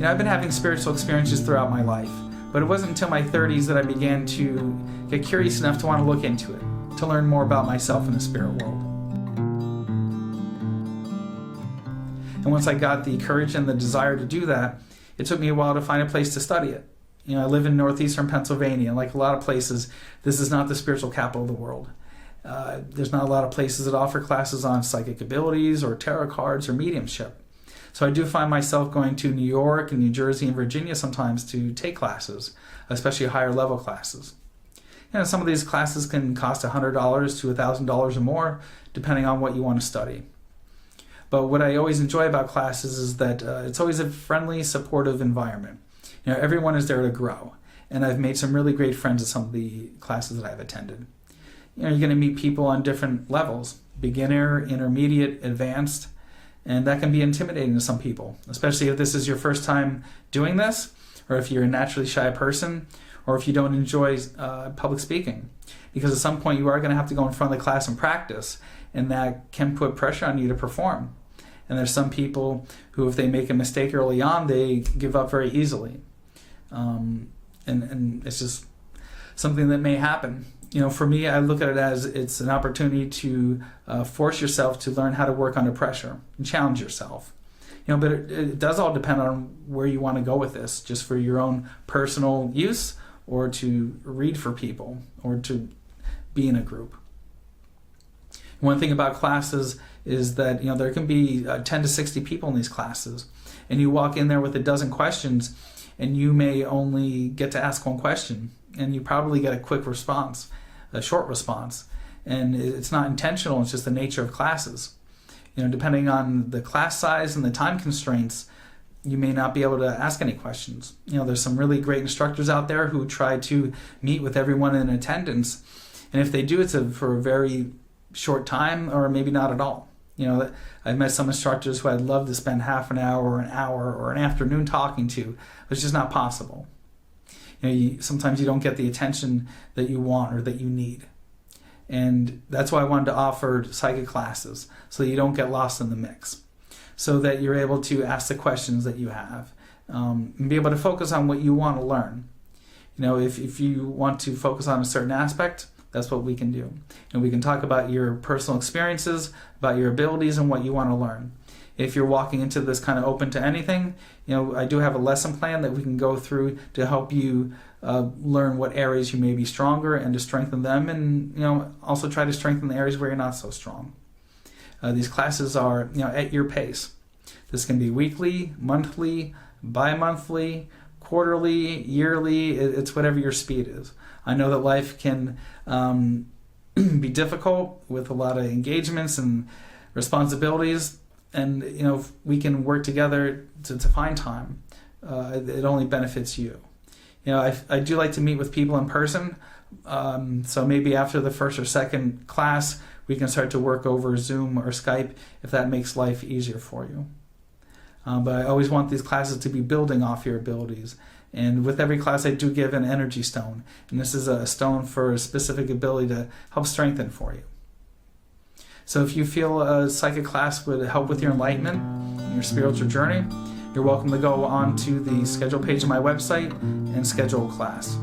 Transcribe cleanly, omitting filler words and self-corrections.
I've been having spiritual experiences throughout my life, but it wasn't until my 30s that I began to get curious enough to want to look into it, to learn more about myself in the spirit world. And once I got the courage and the desire to do that, it took me a while to find a place to study it. I live in northeastern Pennsylvania, and like a lot of places, this is not the spiritual capital of the world. There's not a lot of places that offer classes on psychic abilities or tarot cards or mediumship. So I do find myself going to New York and New Jersey and Virginia sometimes to take classes, especially higher level classes. Some of these classes can cost $100 to $1,000 or more, depending on what you want to study. But what I always enjoy about classes is that it's always a friendly, supportive environment. Everyone is there to grow, and I've made some really great friends at some of the classes that I've attended. You're going to meet people on different levels: beginner, intermediate, advanced. And that can be intimidating to some people, especially if this is your first time doing this, or if you're a naturally shy person, or if you don't enjoy public speaking. Because at some point you are going to have to go in front of the class and practice, and that can put pressure on you to perform. And there's some people who, if they make a mistake early on, they give up very easily. And it's just something that may happen. For me, I look at it as it's an opportunity to force yourself to learn how to work under pressure and challenge yourself. But it does all depend on where you want to go with this, just for your own personal use, or to read for people, or to be in a group. One thing about classes is that there can be 10 to 60 people in these classes, and you walk in there with a dozen questions, and you may only get to ask one question, and you probably get a quick response, a short response, and it's not intentional. It's just the nature of classes. Depending on the class size and the time constraints, you may not be able to ask any questions. There's some really great instructors out there who try to meet with everyone in attendance, and if they do, it's for a very short time, or maybe not at all. I've met some instructors who I'd love to spend half an hour or an afternoon talking to, but it's just not possible. Sometimes you don't get the attention that you want or that you need. And that's why I wanted to offer psychic classes, so that you don't get lost in the mix, so that you're able to ask the questions that you have, and be able to focus on what you want to learn. If you want to focus on a certain aspect, that's what we can do. And we can talk about your personal experiences, about your abilities, and what you want to learn. If you're walking into this kind of open to anything, I do have a lesson plan that we can go through to help you learn what areas you may be stronger, and to strengthen them, and also try to strengthen the areas where you're not so strong. These classes are at your pace. This can be weekly, monthly, bi-monthly, quarterly, yearly. It's whatever your speed is. I know that life can be difficult with a lot of engagements and responsibilities. And we can work together to find time. It only benefits you. I do like to meet with people in person. So maybe after the first or second class, we can start to work over Zoom or Skype if that makes life easier for you. But I always want these classes to be building off your abilities. And with every class, I do give an energy stone. And this is a stone for a specific ability to help strengthen for you. So if you feel a psychic class would help with your enlightenment and your spiritual journey, you're welcome to go on to the schedule page of my website and schedule a class.